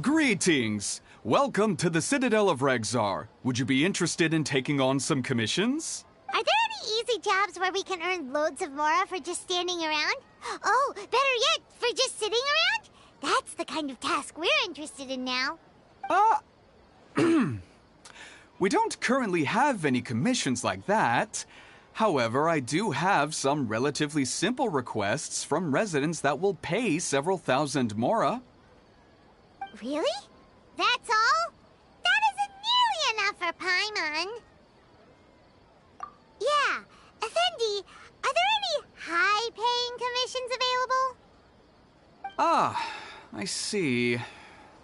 Greetings! Welcome to the Citadel of Regzar. Would you be interested in taking on some commissions? Are there any easy jobs where we can earn loads of mora for just standing around? Oh, better yet, for just sitting around? That's the kind of task we're interested in now. We don't currently have any commissions like that. However, I do have some relatively simple requests from residents that will pay several thousand mora. Really? That's all? That isn't nearly enough for Paimon. Yeah, Effendi, are there any high-paying commissions available? Ah, I see.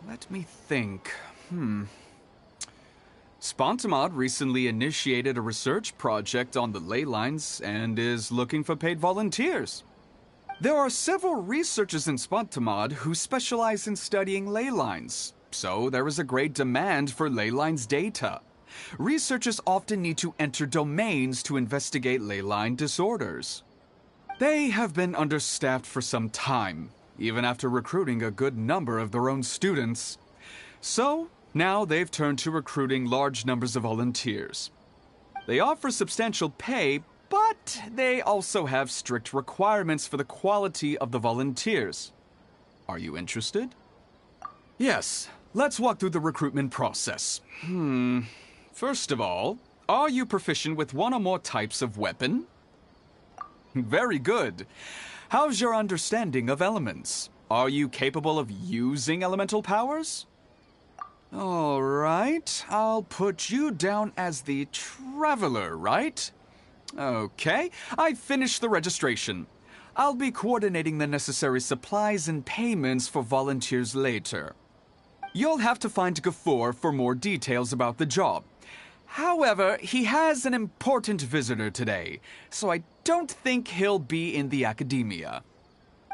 Let me think. Spontamod recently initiated a research project on the ley lines and is looking for paid volunteers. There are several researchers in Spontamod who specialize in studying ley lines, so there is a great demand for ley lines data. Researchers often need to enter domains to investigate ley line disorders. They have been understaffed for some time, even after recruiting a good number of their own students. So, now they've turned to recruiting large numbers of volunteers. They offer substantial pay, but they also have strict requirements for the quality of the volunteers. Are you interested? Yes, let's walk through the recruitment process. First of all, are you proficient with one or more types of weapon? Very good. How's your understanding of elements? Are you capable of using elemental powers? All right, I'll put you down as the Traveler, right? Okay, I've finished the registration. I'll be coordinating the necessary supplies and payments for volunteers later. You'll have to find Gafoor for more details about the job. However, he has an important visitor today, so I don't think he'll be in the academia.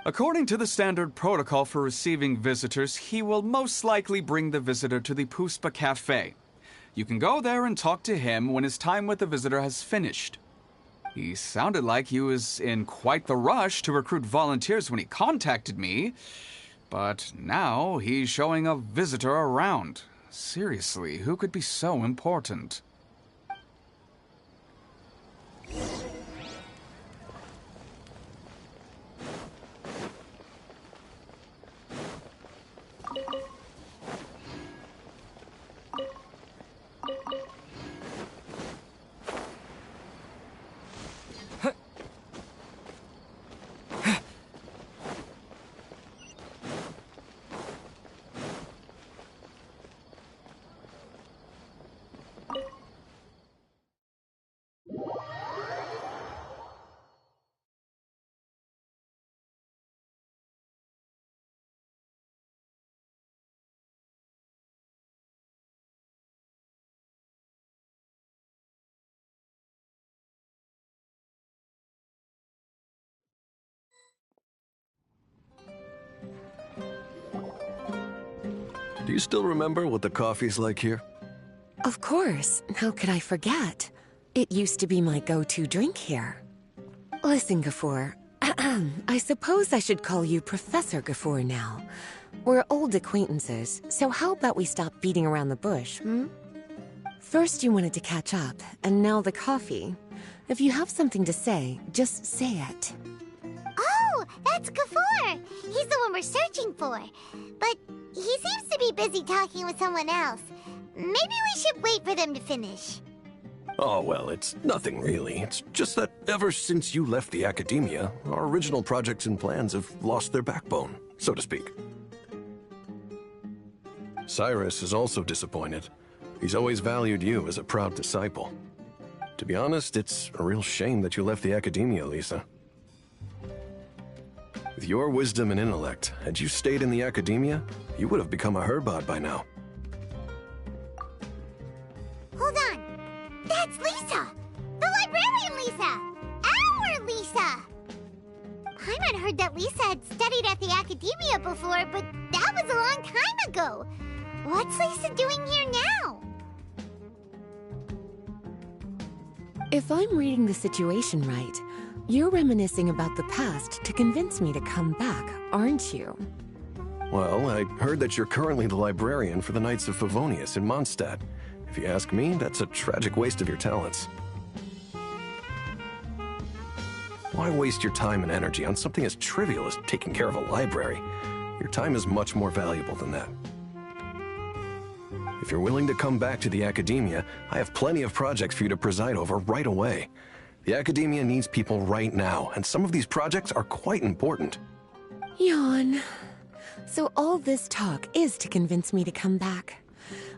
According to the standard protocol for receiving visitors, he will most likely bring the visitor to the Puspa Cafe. You can go there and talk to him when his time with the visitor has finished. He sounded like he was in quite the rush to recruit volunteers when he contacted me, but now he's showing a visitor around. Seriously, who could be so important? Do you still remember what the coffee's like here? Of course. How could I forget? It used to be my go-to drink here. Listen, Gafoor. I suppose I should call you Professor Gafoor now. We're old acquaintances, so how about we stop beating around the bush, First you wanted to catch up, and now the coffee. If you have something to say, just say it. Oh, that's Gafoor. He's the one we're searching for. But he seems to be busy talking with someone else. Maybe we should wait for them to finish. Oh, well, it's nothing really. It's just that ever since you left the academia, our original projects and plans have lost their backbone, so to speak. Cyrus is also disappointed. He's always valued you as a proud disciple. To be honest, it's a real shame that you left the academia, Lisa. With your wisdom and intellect, had you stayed in the academia, you would have become a Herbad by now. Hold on. That's Lisa! The librarian Lisa! Our Lisa! Paimon heard that Lisa had studied at the academia before, but that was a long time ago. What's Lisa doing here now? If I'm reading the situation right, you're reminiscing about the past to convince me to come back, aren't you? Well, I heard that you're currently the librarian for the Knights of Favonius in Mondstadt. If you ask me, that's a tragic waste of your talents. Why waste your time and energy on something as trivial as taking care of a library? Your time is much more valuable than that. If you're willing to come back to the Academia, I have plenty of projects for you to preside over right away. The Academia needs people right now, and some of these projects are quite important. Yawn. So all this talk is to convince me to come back.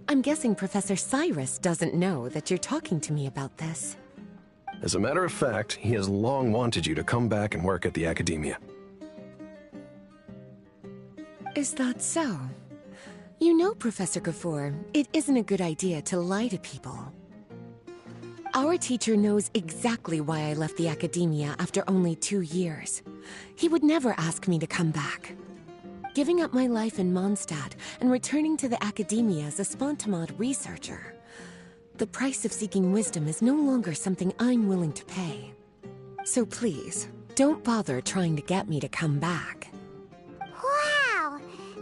I'm guessing Professor Cyrus doesn't know that you're talking to me about this. As a matter of fact, he has long wanted you to come back and work at the Academia. Is that so? You know, Professor Gafour, it isn't a good idea to lie to people. Our teacher knows exactly why I left the Academia after only 2 years. He would never ask me to come back. Giving up my life in Mondstadt and returning to the Academia as a Spontamod researcher. The price of seeking wisdom is no longer something I'm willing to pay. So please, don't bother trying to get me to come back. Wow!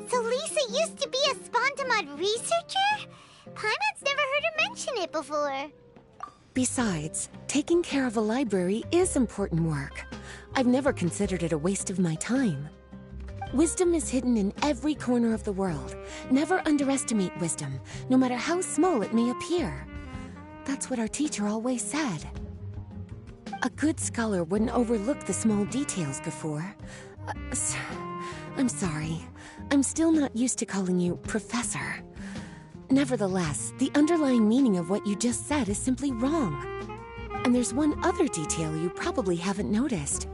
So Lisa used to be a Spontamod researcher? Paimon's never heard her mention it before. Besides, taking care of a library is important work. I've never considered it a waste of my time. Wisdom is hidden in every corner of the world. Never underestimate wisdom, no matter how small it may appear. That's what our teacher always said. A good scholar wouldn't overlook the small details, Gafour. I'm sorry. I'm still not used to calling you Professor. Nevertheless, the underlying meaning of what you just said is simply wrong. And there's one other detail you probably haven't noticed.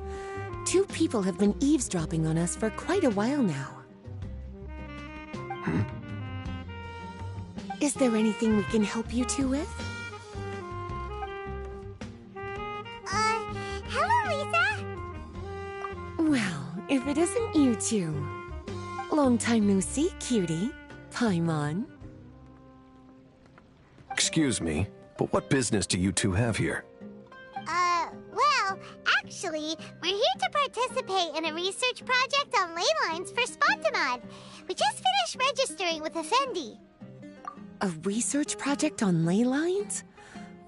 2 people have been eavesdropping on us for quite a while now. Is there anything we can help you two with? Hello, Lisa! Well, if it isn't you two. Long time no see, cutie. Paimon. Excuse me, but what business do you two have here? Well, actually, we're here to participate in a research project on ley lines for Spontamod. We just finished registering with Effendi. A research project on ley lines?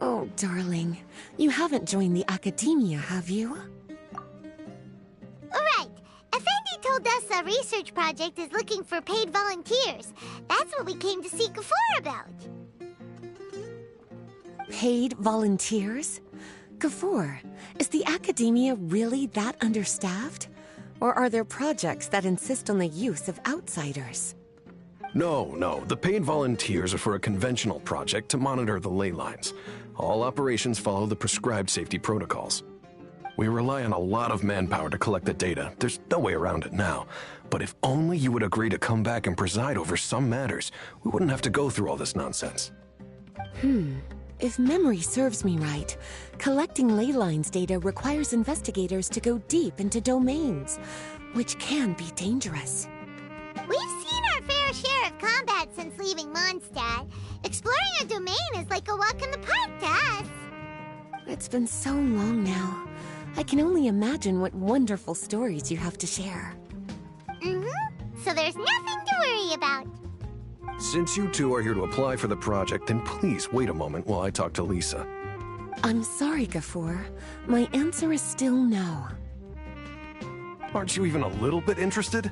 Oh, darling, you haven't joined the Academia, have you? Right. Effendi told us a research project is looking for paid volunteers. That's what we came to see Gafour about. Paid volunteers? Gafour, is the Academia really that understaffed? Or are there projects that insist on the use of outsiders? No, the paid volunteers are for a conventional project to monitor the ley lines. All operations follow the prescribed safety protocols. We rely on a lot of manpower to collect the data. There's no way around it now. But if only you would agree to come back and preside over some matters, we wouldn't have to go through all this nonsense. If memory serves me right, collecting ley lines data requires investigators to go deep into domains, which can be dangerous. We've seen our fair share of combat since leaving Mondstadt. Exploring a domain is like a walk in the park to us. It's been so long now. I can only imagine what wonderful stories you have to share. So there's nothing to worry about. Since you two are here to apply for the project, then please wait a moment while I talk to Lisa. I'm sorry, Gafour. My answer is still no. Aren't you even a little bit interested?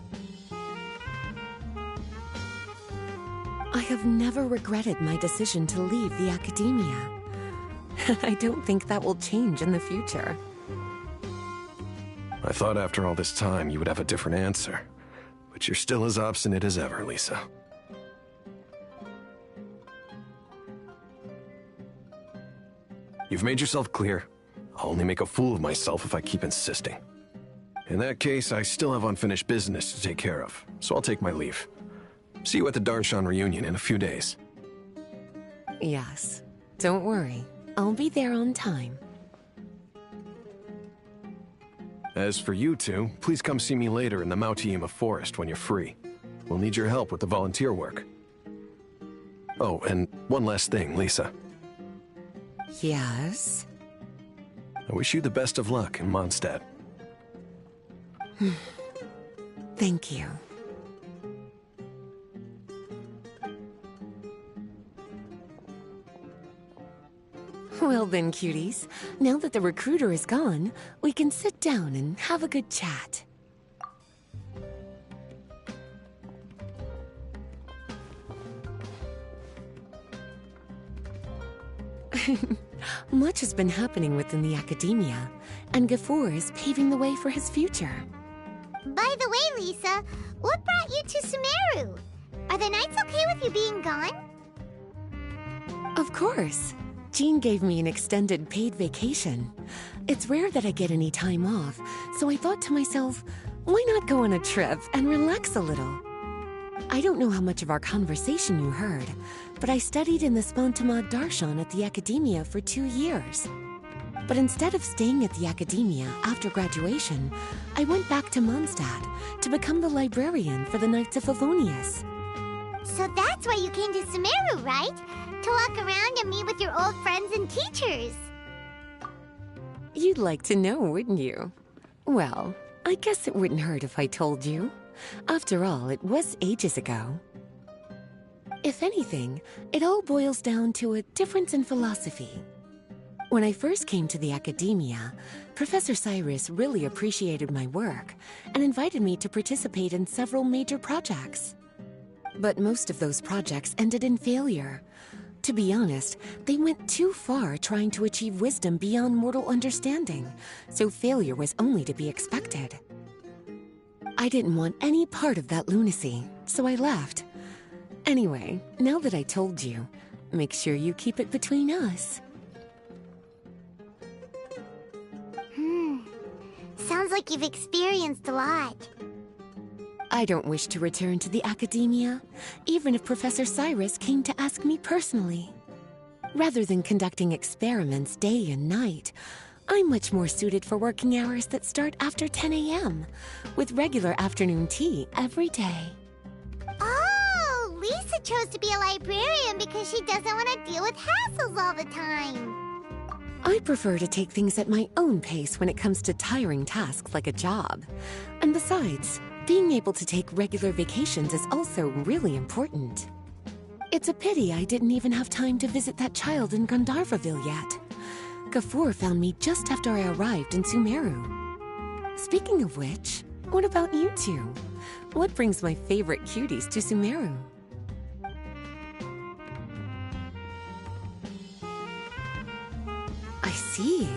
I have never regretted my decision to leave the Academia. I don't think that will change in the future. I thought after all this time you would have a different answer. But you're still as obstinate as ever, Lisa. You've made yourself clear. I'll only make a fool of myself if I keep insisting. In that case, I still have unfinished business to take care of, so I'll take my leave. See you at the Darshan reunion in a few days. Yes. Don't worry. I'll be there on time. As for you two, please come see me later in the Mautiima Forest when you're free. We'll need your help with the volunteer work. Oh, and one last thing, Lisa. Yes? I wish you the best of luck in Mondstadt. Thank you. Well then, cuties, now that the recruiter is gone, we can sit down and have a good chat. Much has been happening within the academia, and Gafoor is paving the way for his future. By the way, Lisa, what brought you to Sumeru? Are the nights okay with you being gone? Of course. Jean gave me an extended paid vacation. It's rare that I get any time off, so I thought to myself, why not go on a trip and relax a little? I don't know how much of our conversation you heard, but I studied in the Spontamad Darshan at the academia for 2 years. But instead of staying at the academia after graduation, I went back to Mondstadt to become the librarian for the Knights of Favonius. So that's why you came to Sumeru, right? To walk around and meet with your old friends and teachers. You'd like to know, wouldn't you? Well, I guess it wouldn't hurt if I told you. After all, it was ages ago. If anything, it all boils down to a difference in philosophy. When I first came to the academia, Professor Cyrus really appreciated my work and invited me to participate in several major projects. But most of those projects ended in failure. To be honest, they went too far trying to achieve wisdom beyond mortal understanding, so failure was only to be expected. I didn't want any part of that lunacy, so I left. Anyway, now that I told you, make sure you keep it between us. Sounds like you've experienced a lot. I don't wish to return to the academia, even if Professor Cyrus came to ask me personally. Rather than conducting experiments day and night, I'm much more suited for working hours that start after 10 a.m., with regular afternoon tea every day. Oh, Lisa chose to be a librarian because she doesn't want to deal with hassles all the time. I prefer to take things at my own pace when it comes to tiring tasks like a job. And besides, being able to take regular vacations is also really important. It's a pity I didn't even have time to visit that child in Gandharvaville yet. Gafoor found me just after I arrived in Sumeru. Speaking of which, what about you two? What brings my favorite cuties to Sumeru? I see.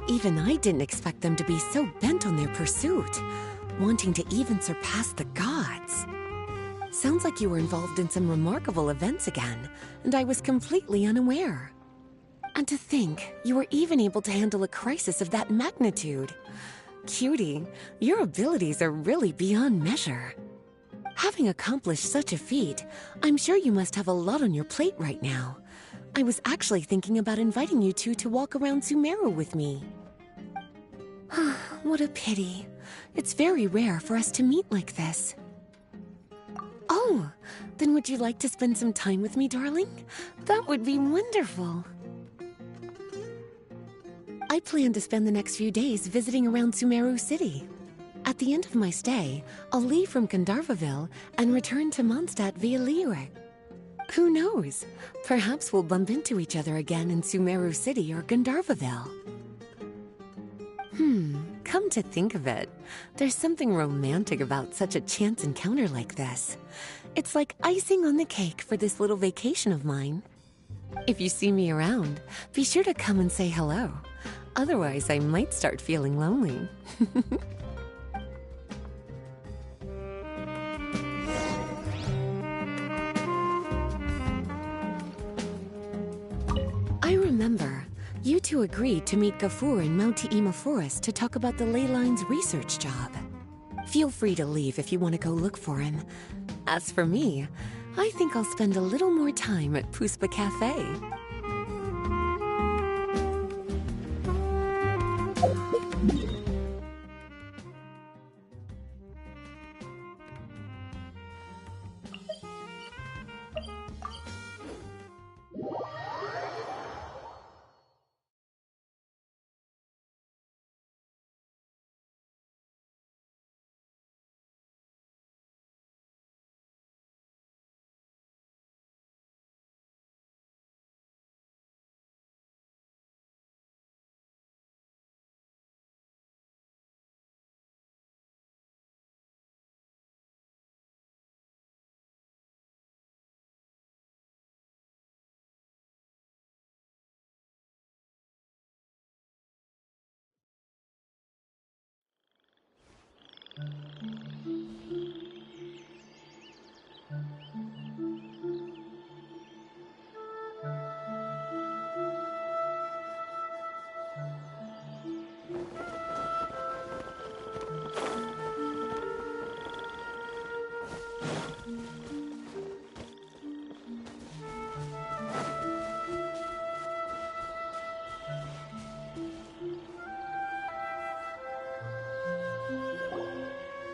Even I didn't expect them to be so bent on their pursuit, wanting to even surpass the gods. Sounds like you were involved in some remarkable events again, and I was completely unaware. And to think, you were even able to handle a crisis of that magnitude. Cutie, your abilities are really beyond measure. Having accomplished such a feat, I'm sure you must have a lot on your plate right now. I was actually thinking about inviting you two to walk around Sumeru with me. What a pity. It's very rare for us to meet like this. Oh, then would you like to spend some time with me, darling? That would be wonderful. I plan to spend the next few days visiting around Sumeru City. At the end of my stay, I'll leave from Gandharvaville and return to Mondstadt via Liyue. Who knows? Perhaps we'll bump into each other again in Sumeru City or Gandharvaville. Come to think of it, there's something romantic about such a chance encounter like this. It's like icing on the cake for this little vacation of mine. If you see me around, be sure to come and say hello. Otherwise, I might start feeling lonely. I remember, you two agreed to meet Gafoor in Mount Te'ima Forest to talk about the ley lines research job. Feel free to leave if you want to go look for him. As for me, I think I'll spend a little more time at Puspa Cafe.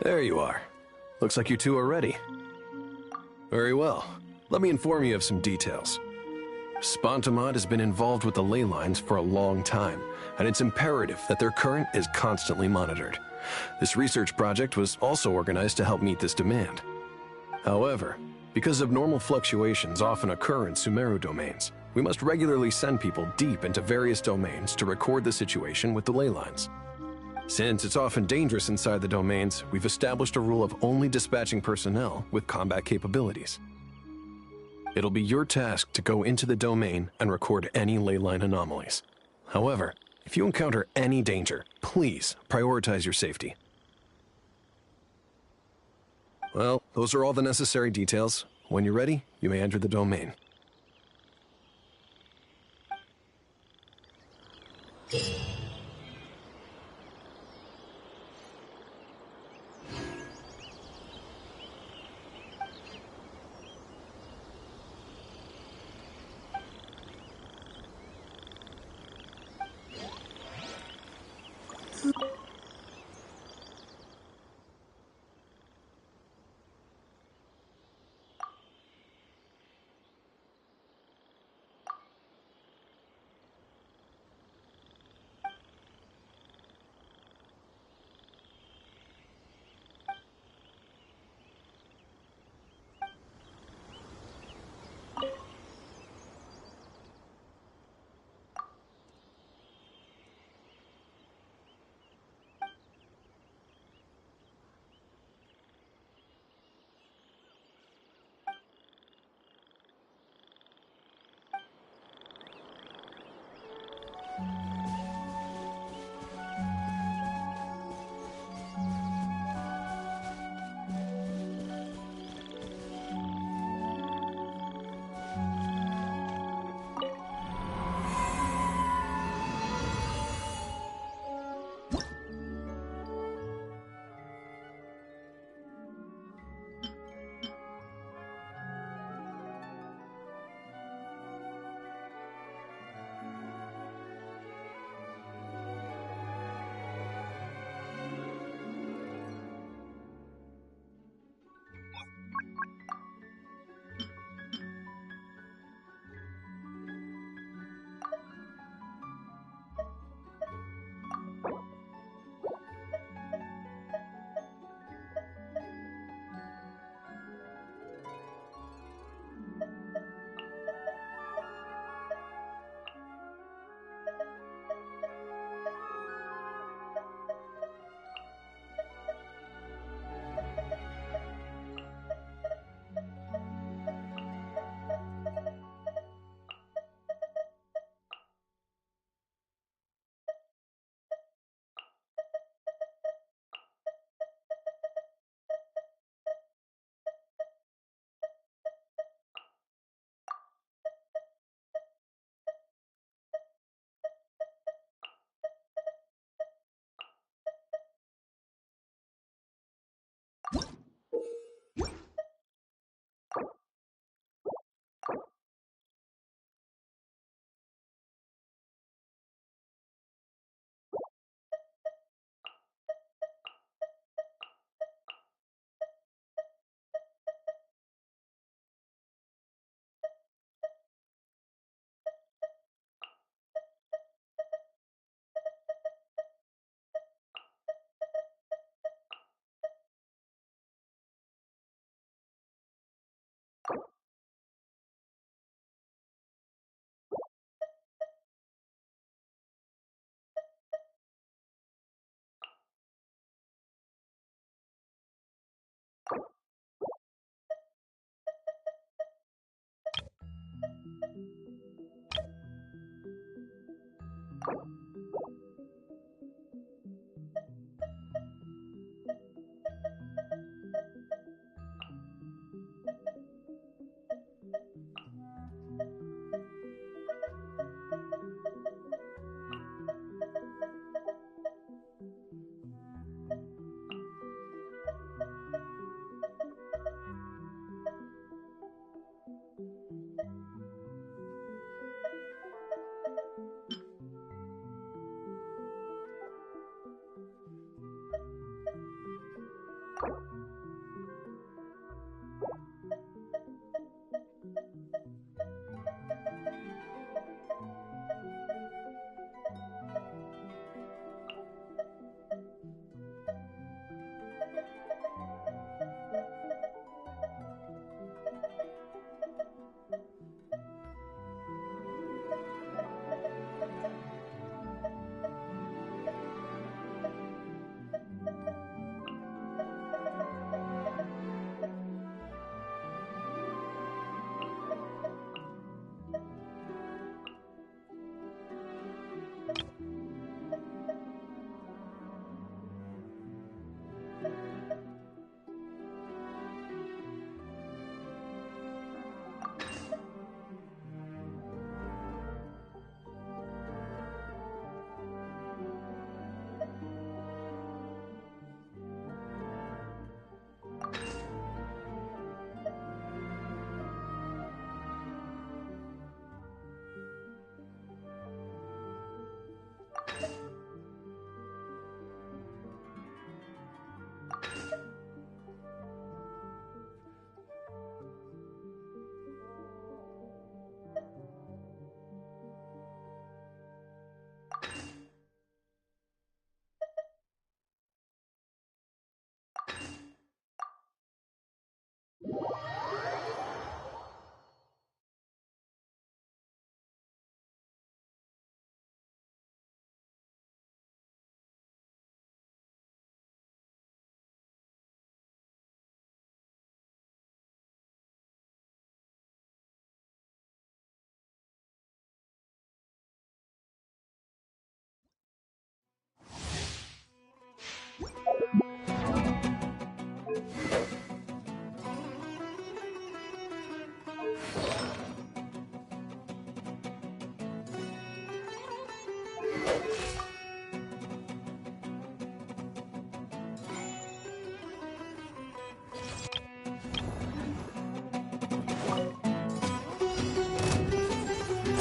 There you are. Looks like you two are ready. Very well. Let me inform you of some details. Spontamod has been involved with the ley lines for a long time, and it's imperative that their current is constantly monitored. This research project was also organized to help meet this demand. However, because abnormal fluctuations often occur in Sumeru domains, we must regularly send people deep into various domains to record the situation with the ley lines. Since it's often dangerous inside the domains, we've established a rule of only dispatching personnel with combat capabilities. It'll be your task to go into the domain and record any ley line anomalies. However, if you encounter any danger, please prioritize your safety. Well, those are all the necessary details. When you're ready, you may enter the domain.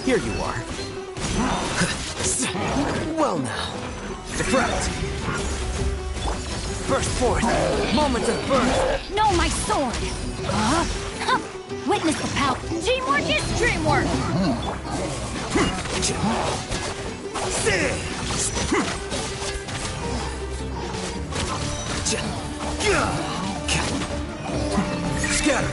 Here you are. Well now. Deflect. Burst forth. Moment of birth. No, my sword! Witness the power. Teamwork is dreamwork! Scatter.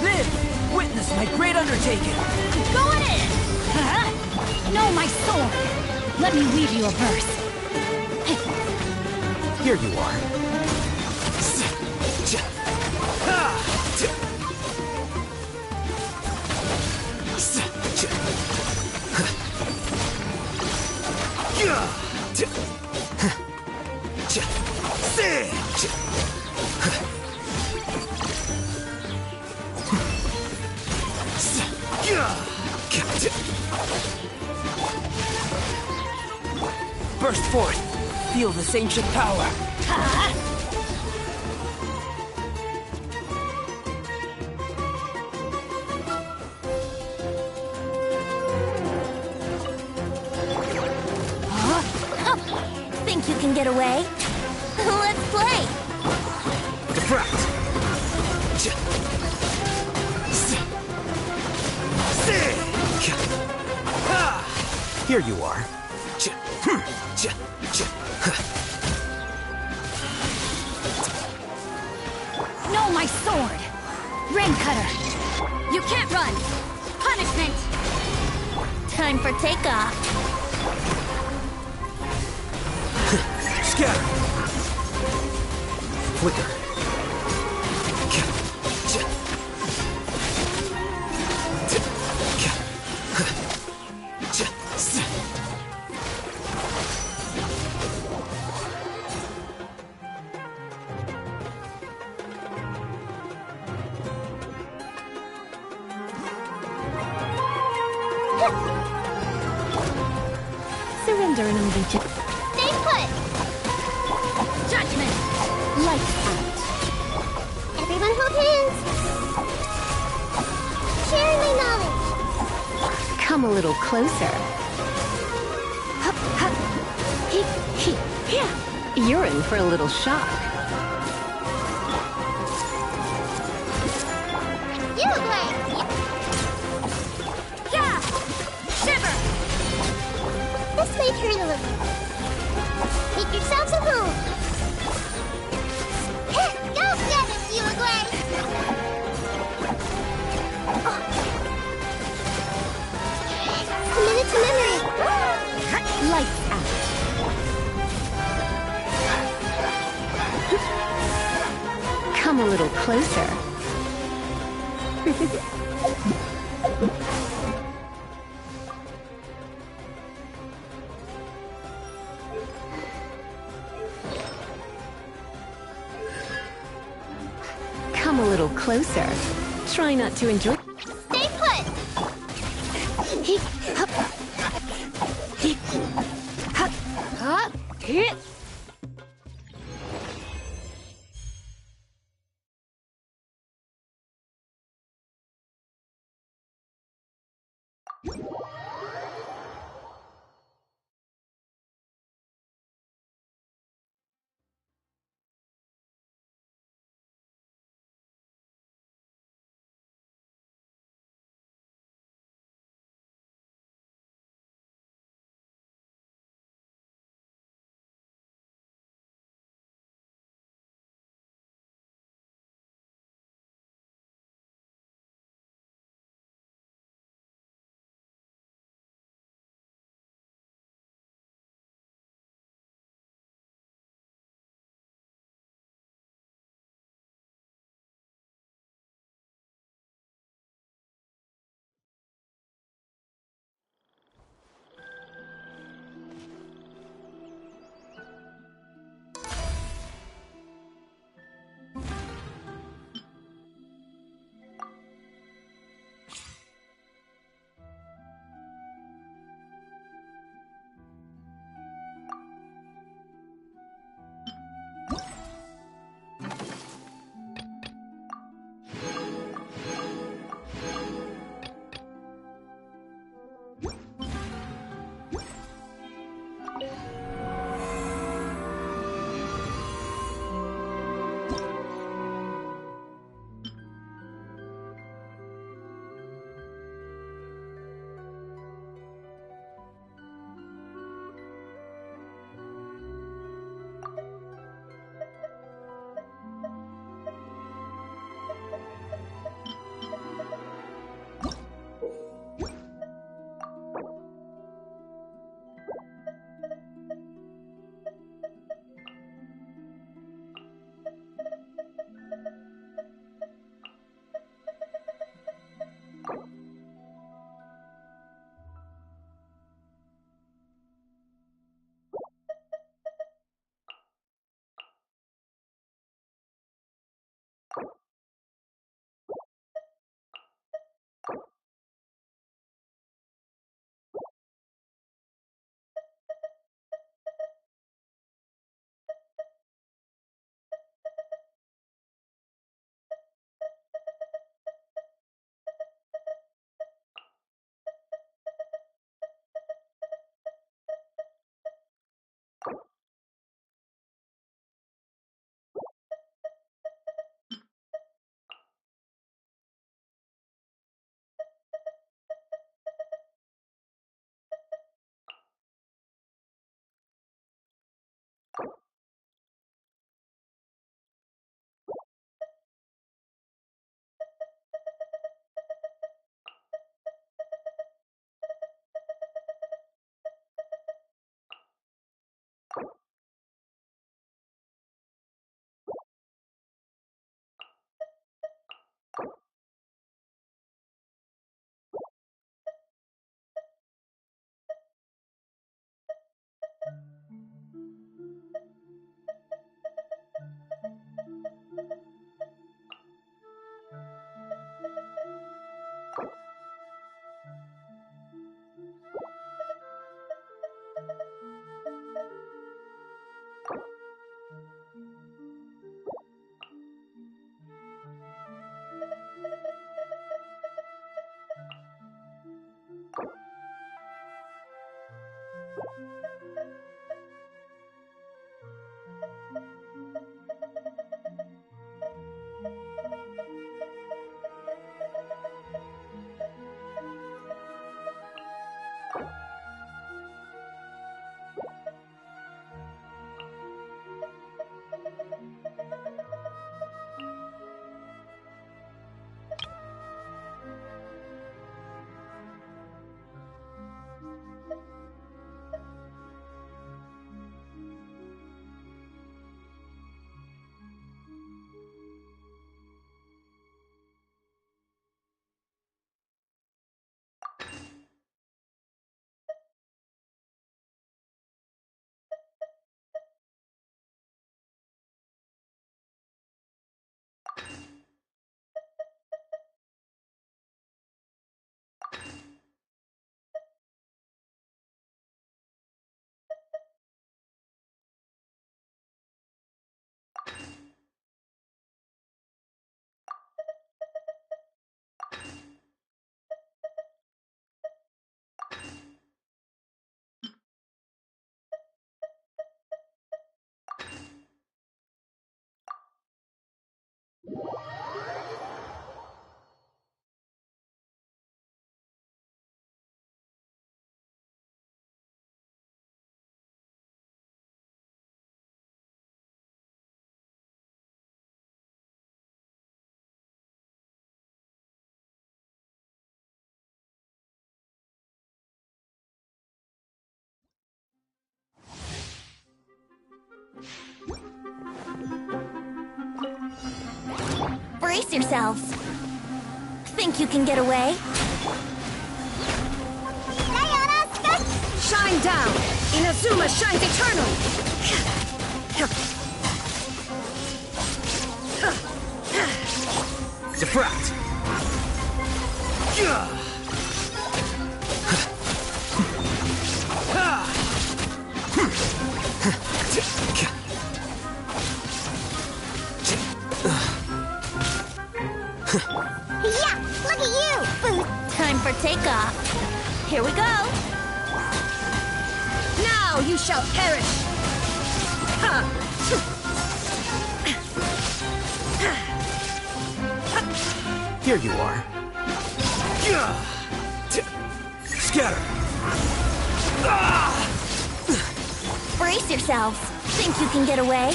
Live! Witness my great undertaking! Going in! No, my sword! Let me weave you a verse. Here you are. Burst forth! Feel this ancient power! Think you can get away? Let's play! Deflect! Here you are. No, my sword! Rain cutter! You can't run! Punishment! Time for takeoff! Scatter! Flicker! Surrender and allegiance. Stay put! Judgment! Lights out! Everyone hold hands. Sharing my knowledge. Come Come a little closer. Hup, hup. He, yeah. You're in for a little shock. You agree. Yeah! Shiver! This might hurt a little. Make yourselves a move. Go get him, you agree. A minute to memory. Lights out. Come a little closer. Come a little closer. Try not to enjoy. Stay put. He, hup. He, hup. Hup. Hit. Brace yourselves. Think you can get away? Shine down! Inazuma shines eternal! Defract! Yeah, look at you! Boost. Time for takeoff. Here we go. Now you shall perish! Here you are. Scatter! Brace yourselves. Think you can get away?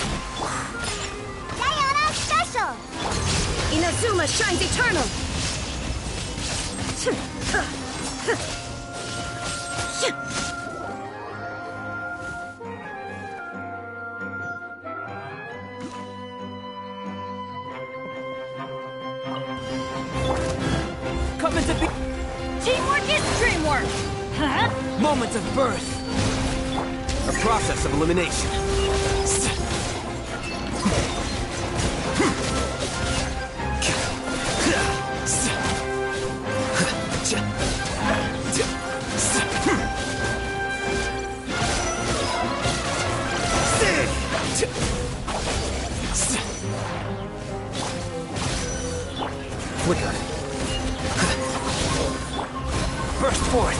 Diana Special! Inazuma shines eternal! Coming to be Teamwork is dreamwork! Huh? moment of birth. A process of elimination. Flicker. Burst forth.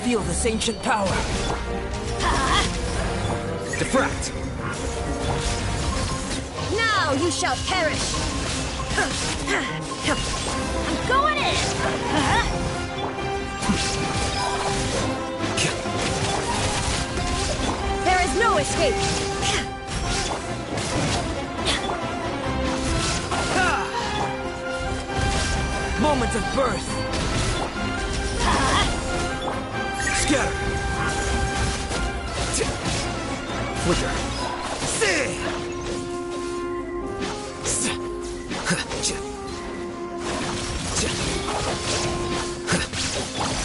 Feel this ancient power. Defract. Now you shall perish! I'm going in! There is no escape! Moment of birth. Scatter. Flicker.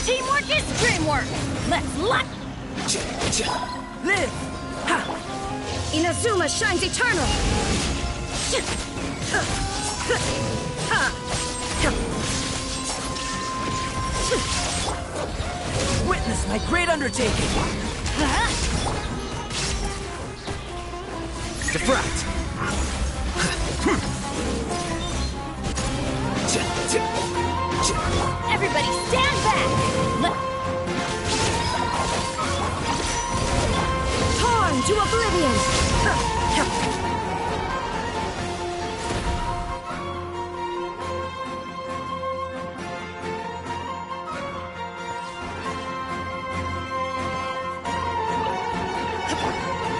Teamwork is dreamwork! Let's lock! Live. Inazuma shines eternal! Witness my great undertaking. Defract. Everybody stand back! to oblivion!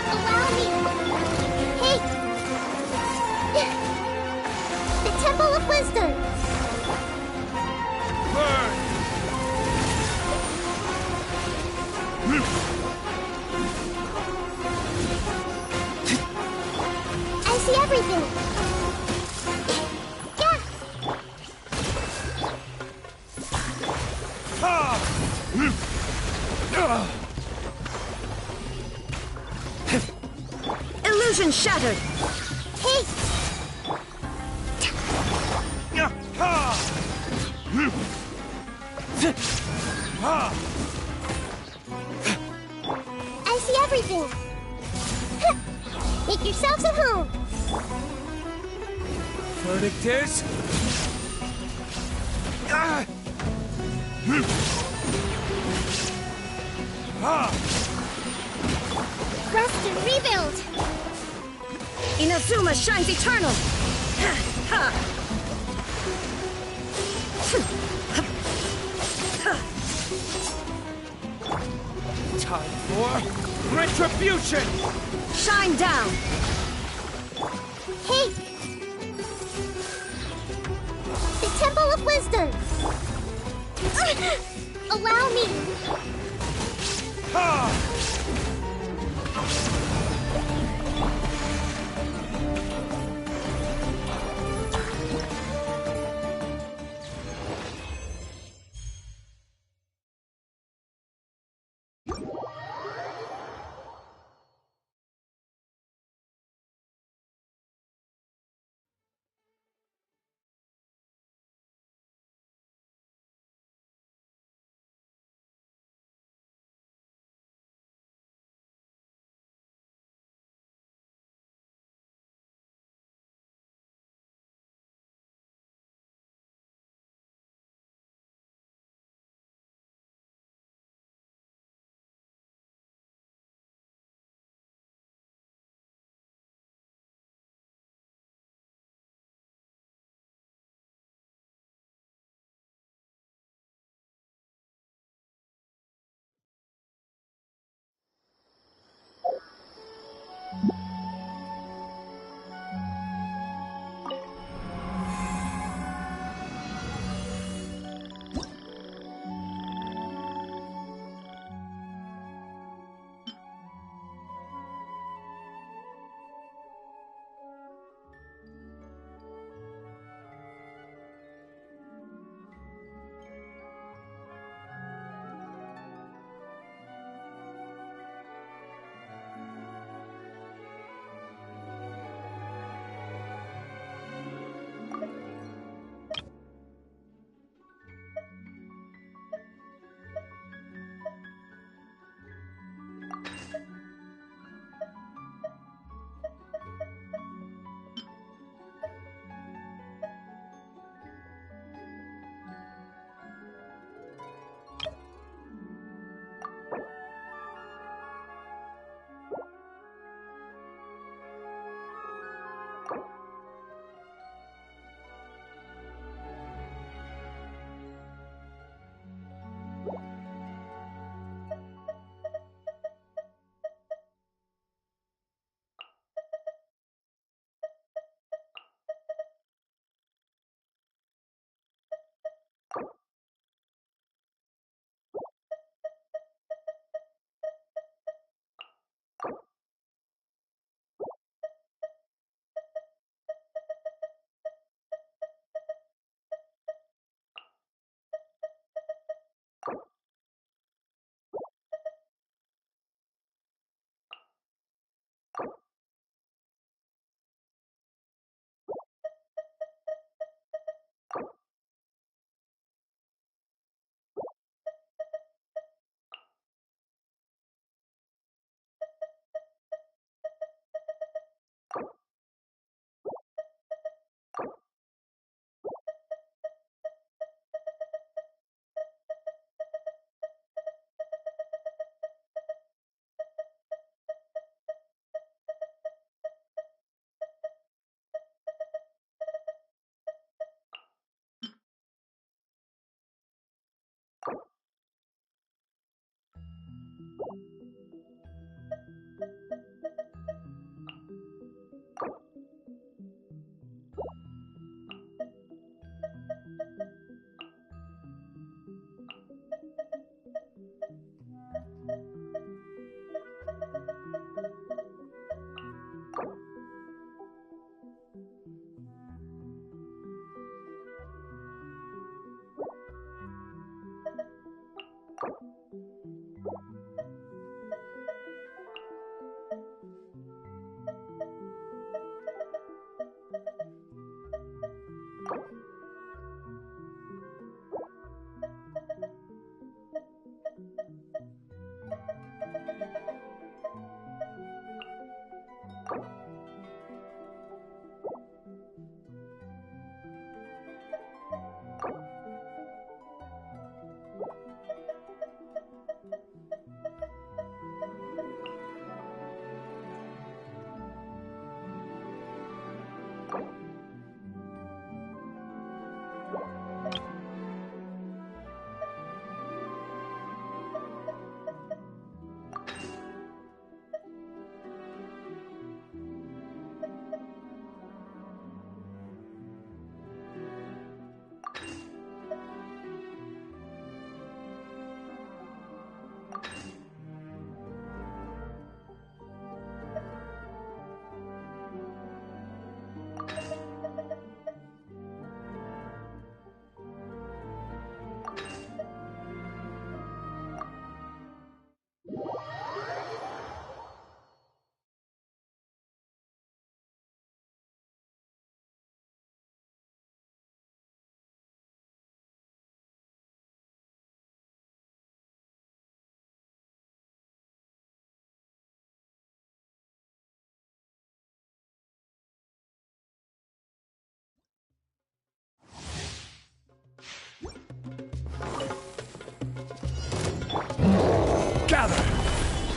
Allow me! Hey! The Temple of Wisdom! I see everything! Illusion shattered! Hey! I see everything! Make yourselves at home! Verdict is... Rest and rebuild! Inazuma shines eternal! Time for retribution! Shine down! Hey! The Temple of Wisdom! Allow me!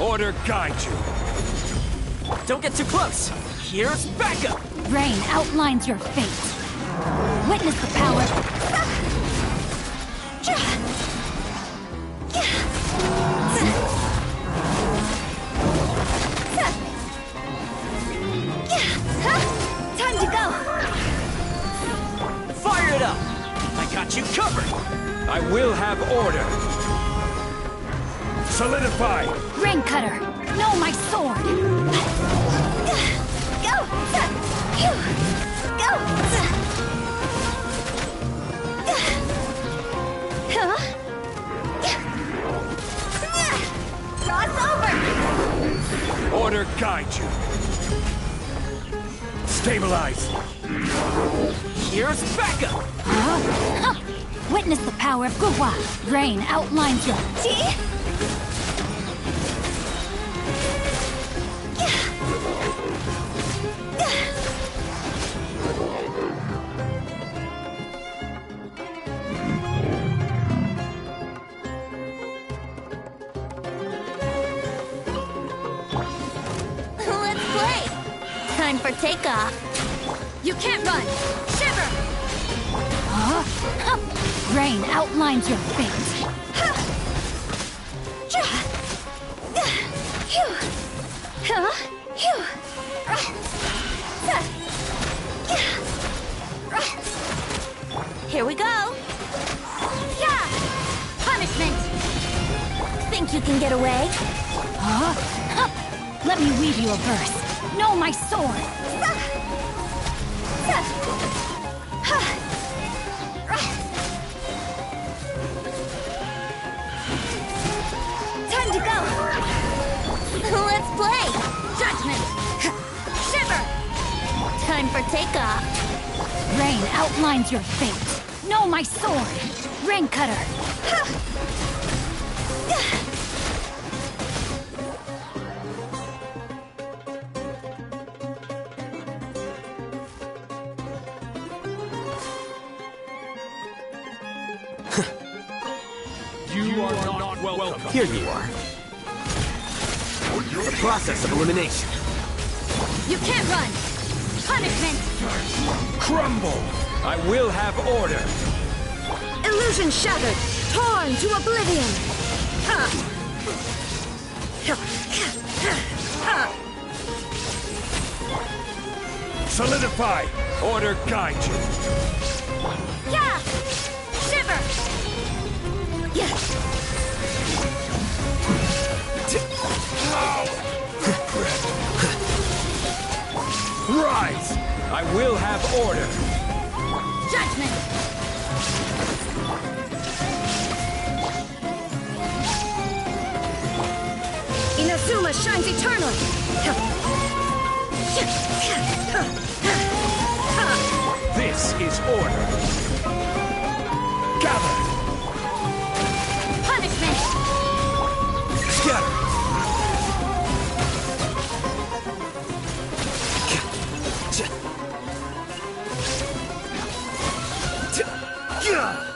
Order guide you. Don't get too close. Here's backup. Rain outlines your fate. Witness the power. Time to go! Fire it up. I got you covered. I will have order. Solidify. Rain cutter. No, my sword. Go! Go! Cross over! Order guide you. Stabilize. Here's backup. Witness the power of Gua. Rain outlines your... See? Let's play. Time for takeoff. You can't run. Shiver. Rain outlines your fate. Here we go. Punishment. Think you can get away? Let me weave you a verse. Know my sword. Time to go. Let's play. Judgment. Shiver. Time for takeoff. Rain outlines your fate. Know my sword. Rain cutter. You are not welcome. Here you are. The process of elimination. You can't run. Punishment. Crumble. I will have order. Illusion shattered. Torn to oblivion. Solidify. Order guide you. Yeah. Shiver. Yeah. Rise. I will have order. Judgment. Inazuma shines eternally. This is order. Gather. Punishment. Scatter. Yeah.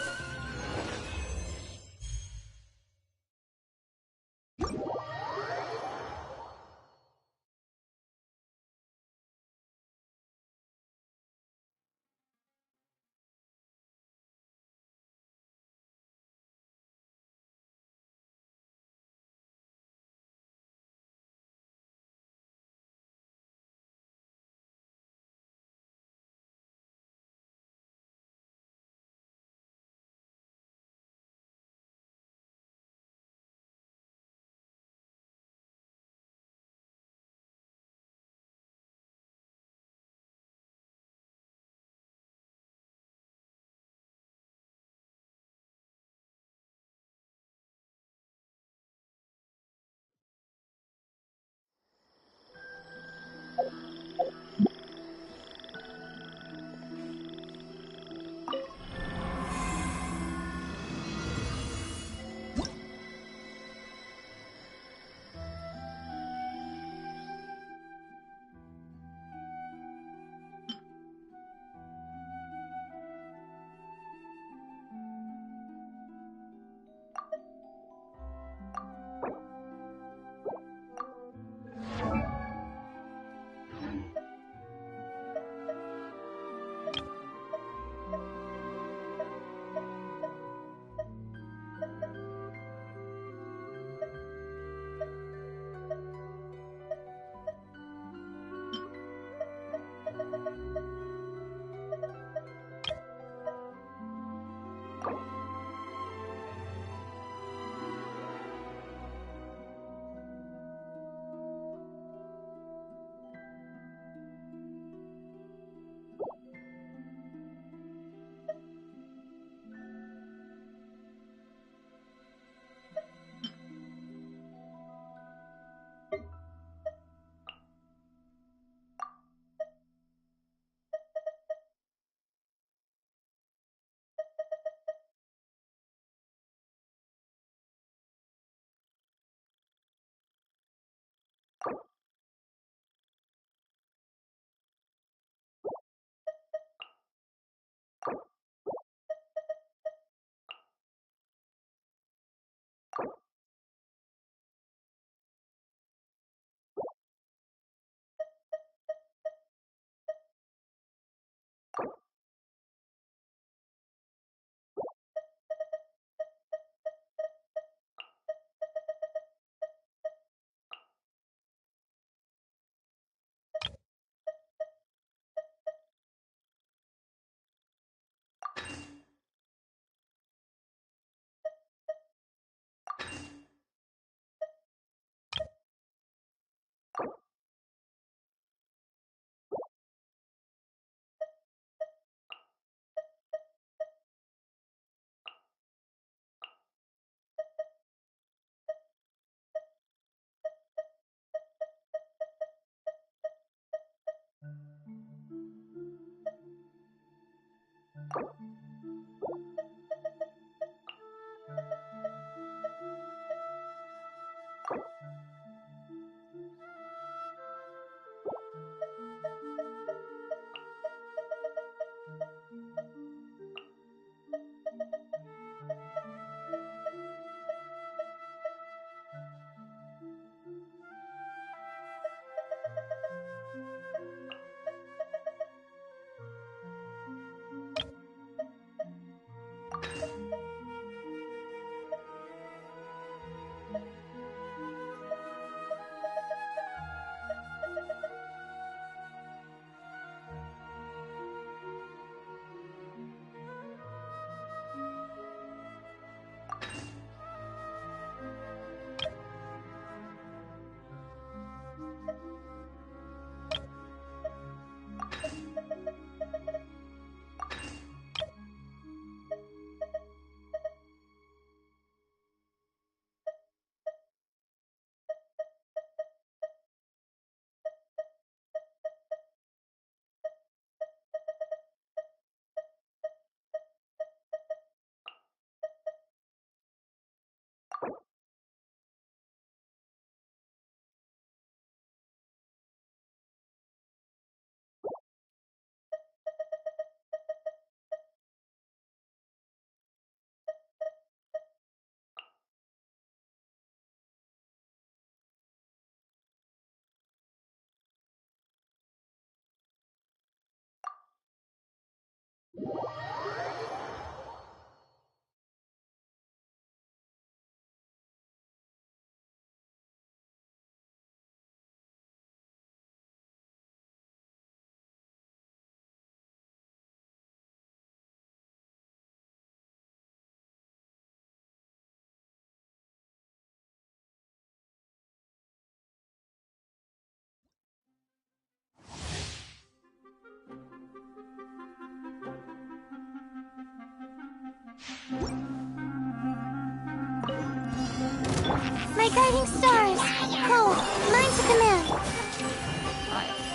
My guiding stars. Cold. Mine's a command.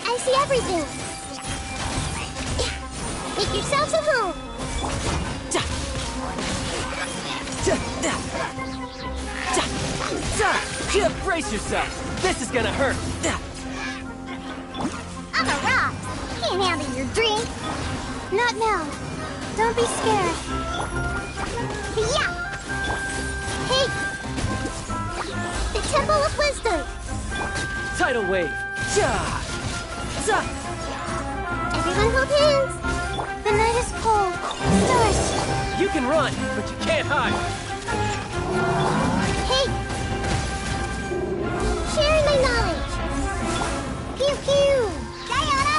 I see everything. Make yourselves at home. Brace yourself. This is gonna hurt. I'm a rock. Can't handle your drink. Not now. Don't be scared. Yeah. Hey. The Temple of Wisdom. Tidal wave. Everyone hold hands. The night is cold. Stars. You can run, but you can't hide. Hey. Sharing my knowledge. Pew pew. Diana.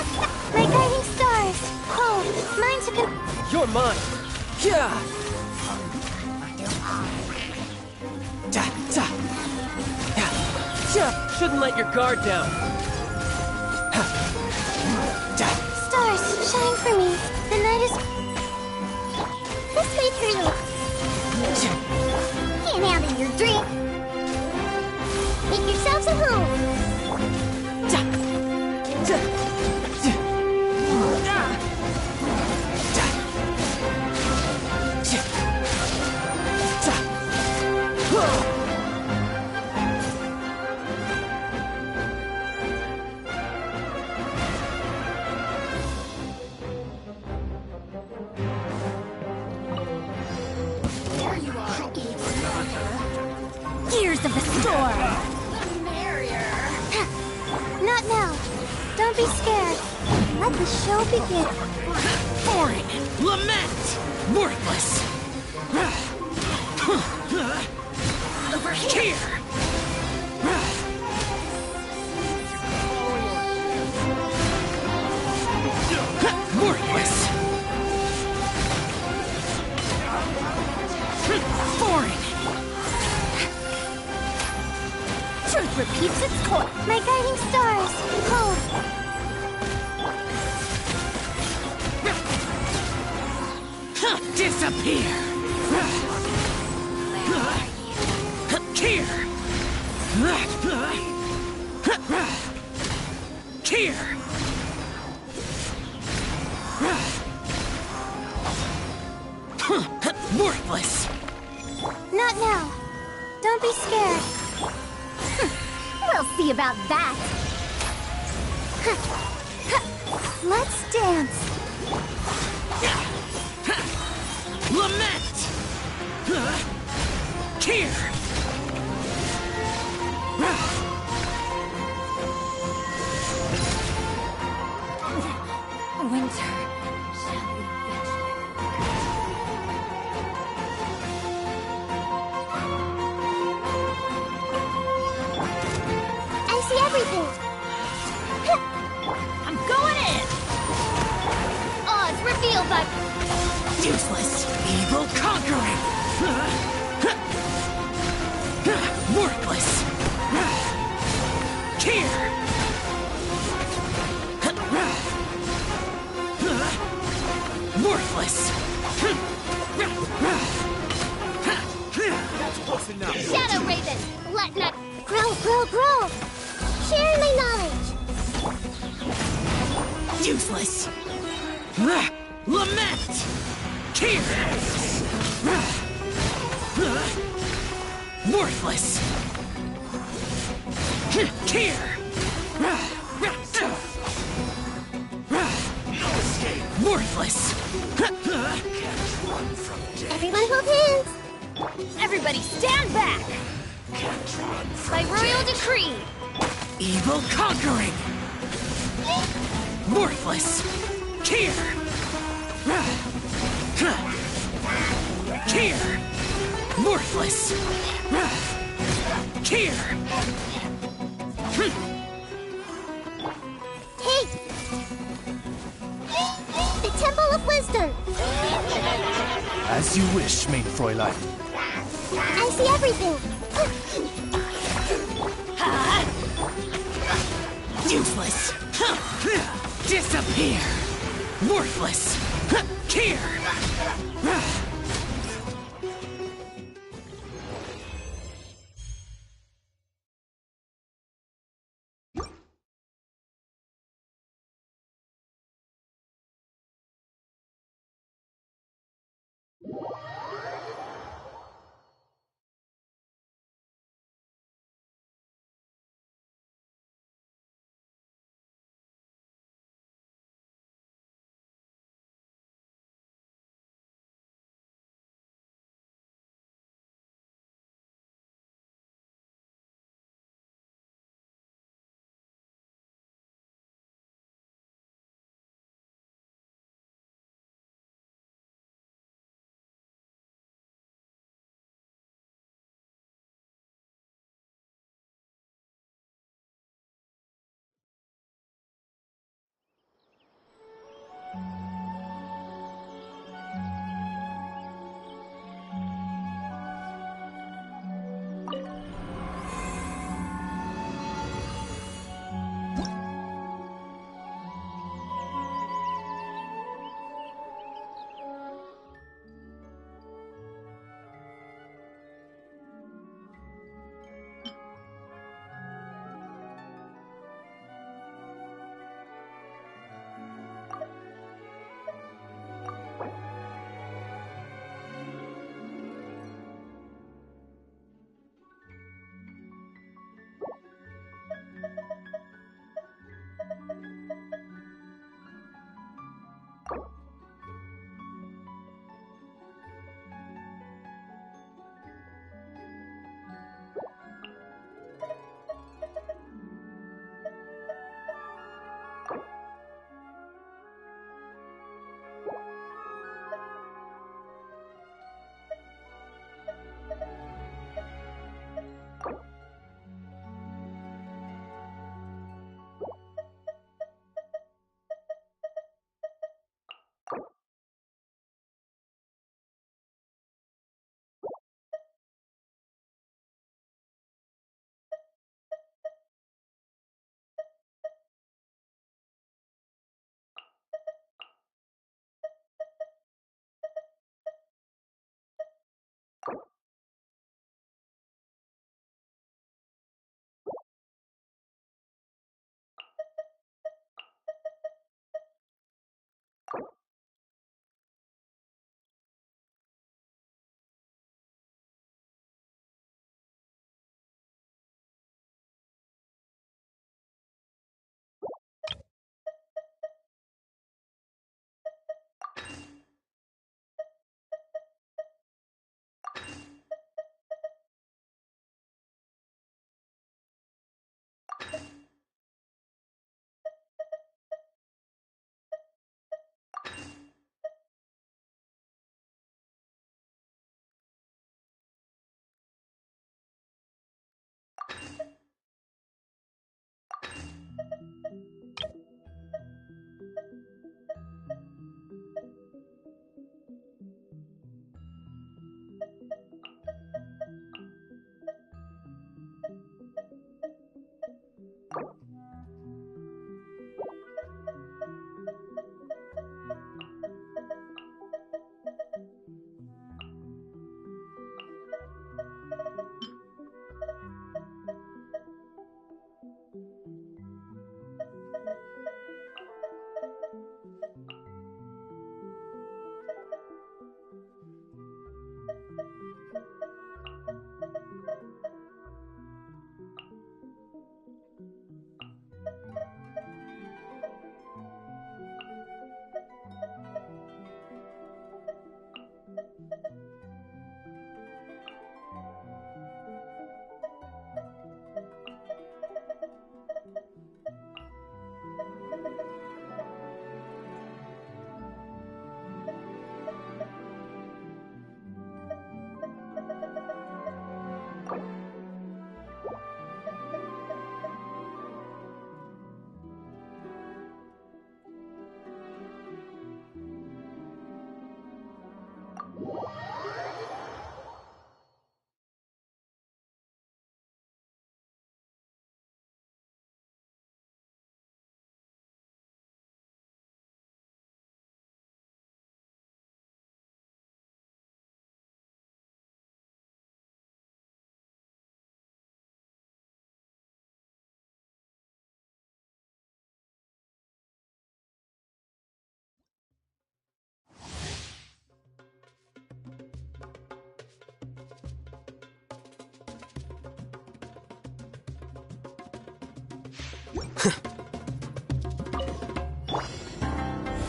My guiding stars. Cold. Mine's a You're mine. Shouldn't let your guard down. Stars, shine for me. The night is... This way through. Can't handle your drink. Make yourselves a home. Gears of the storm! Not now. Don't be scared. Let the show begin. Boring! Lament! Worthless! Over here! Worthless! Boring! Truth repeats its course. My guiding stars. Hold. Disappear! Here! Here! Worthless! Not now. Don't be scared. We'll see about that. Let's dance. Lament! Here! Winter. I see everything. I'm going in! Oz revealed by... Useless! Evil conquering! Worthless! Here! Worthless! Shadow Raven! Let not... Grow, grow, grow! Share my knowledge! Useless! Lament! Here! Worthless! Here! Worthless! Everyone hold hands! Everybody stand back! By royal decree! Evil conquering! Worthless! Here! Here! Worthless! Here! Hey! The Temple of Wisdom! As you wish, main Fräulein. I see everything! Useless! Disappear! Worthless! Here!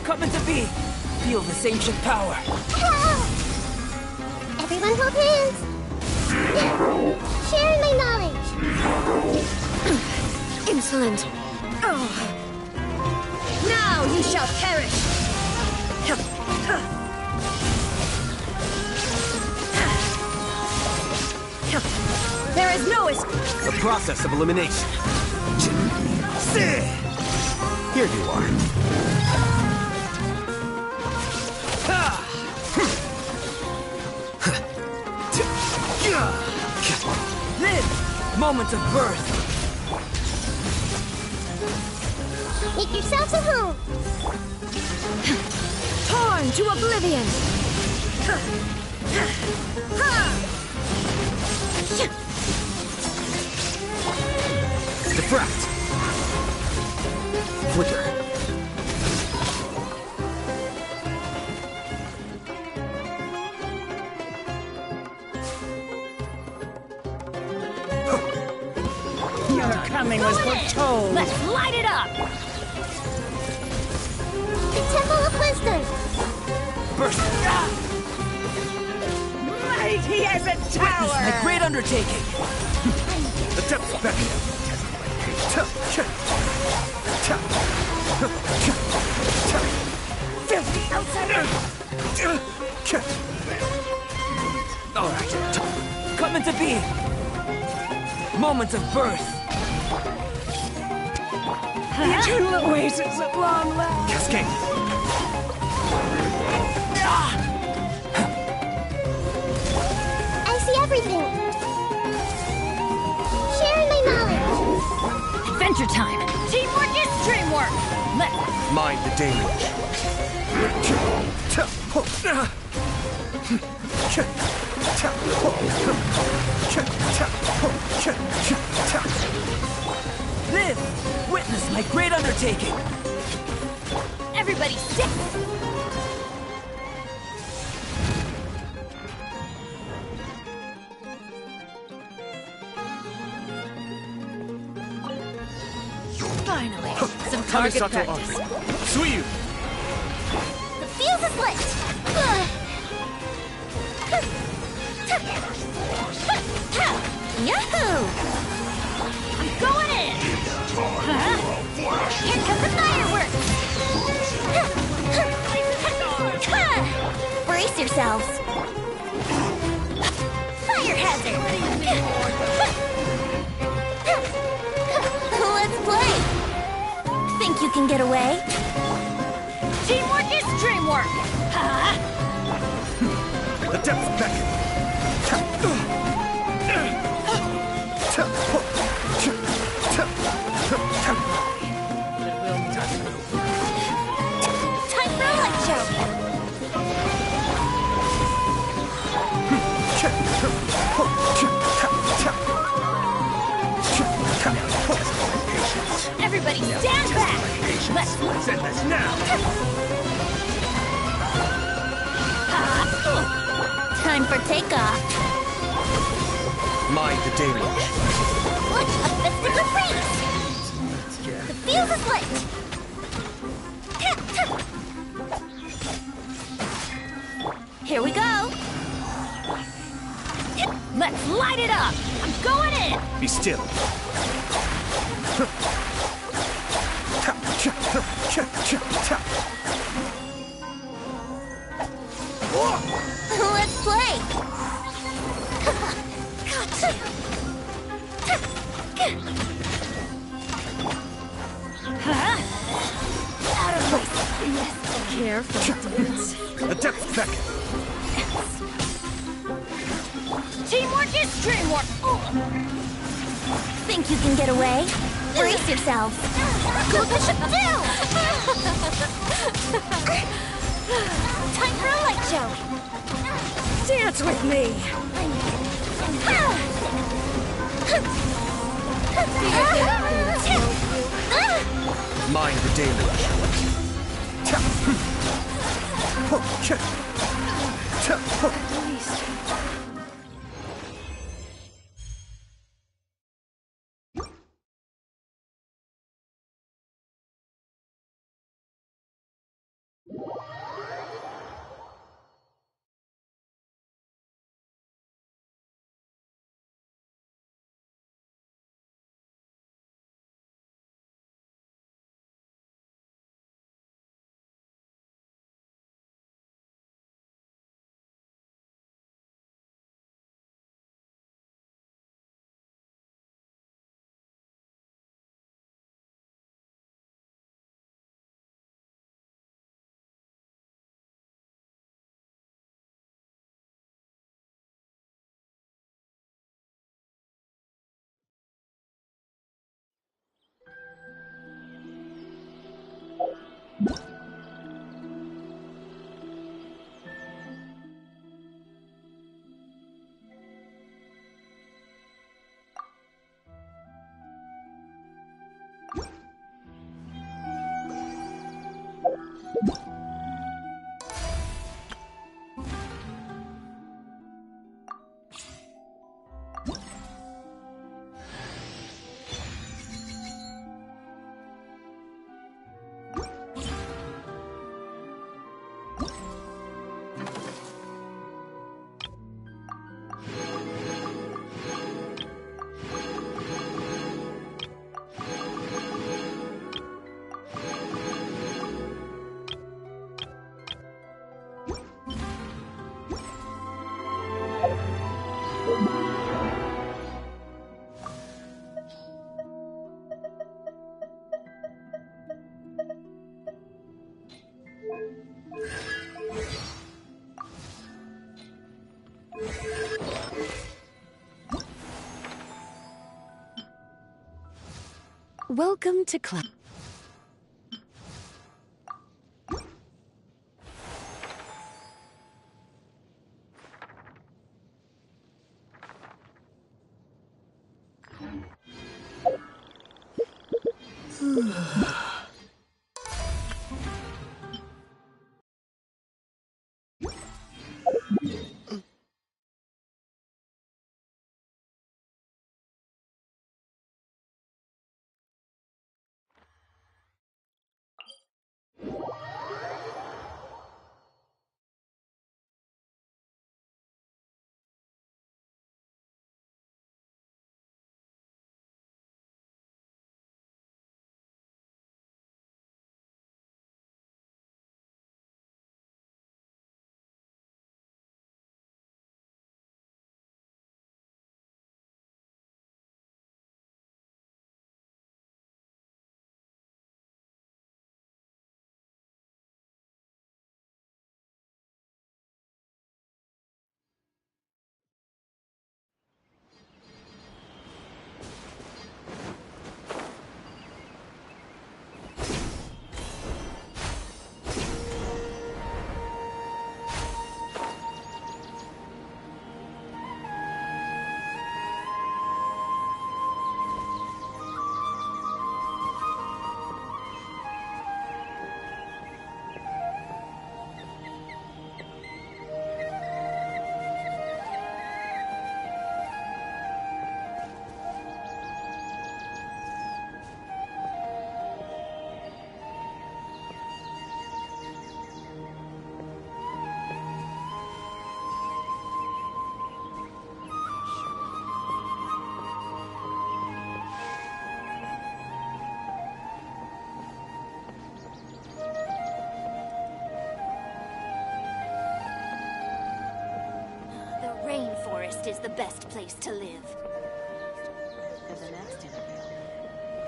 Coming to be! Feel this ancient power! Everyone hold hands! Share my knowledge! Insolent. Now you shall perish! There is no escape! The process of elimination. Here you are. Live! Moment of birth! Make yourselves at home! Torn to oblivion! Diffract! Flicker! Your coming was foretold. Let's light it up! The Temple of Wisdom! Burst! Mighty as a tower! Witness my great undertaking! The depths beckon. Filthy outsider! All right. Coming to be! Moment of birth! The eternal oasis at long last! Cascade! I see everything! Share my knowledge! Adventure time! Teamwork is dreamwork! Let's Mind the deluge. Live! Witness my great undertaking! everybody sit! Finally, some target practice. Suyu! The fuse is lit! Yahoo! I'm going in! Here comes the fireworks! Brace yourselves. Fire hazard! Let's play. Think you can get away? Teamwork is dreamwork! The depths beckon. Time for a light show. Everybody stand back! Let's end this now! Time for takeoff. Mind the deluge. Look, a festival freeze! The fuse is lit! Here we go! Let's light it up! I'm going in! Be still. Let's play! Out of place! Careful, dance. A depth beckon. Teamwork is dreamwork! Think you can get away? Brace yourselves! Go the ship too! Time for a light show! Dance with me! Mind the deluge. Welcome to class. What is the best place to live? For the next interview,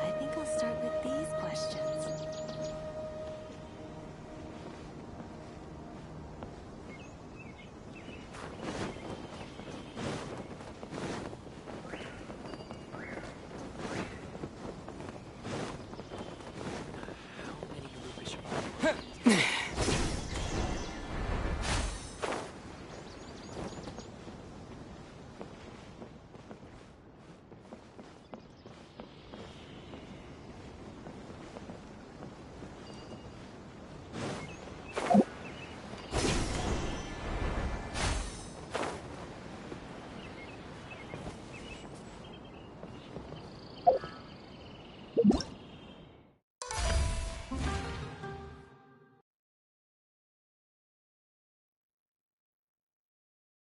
I think I'll start with these questions.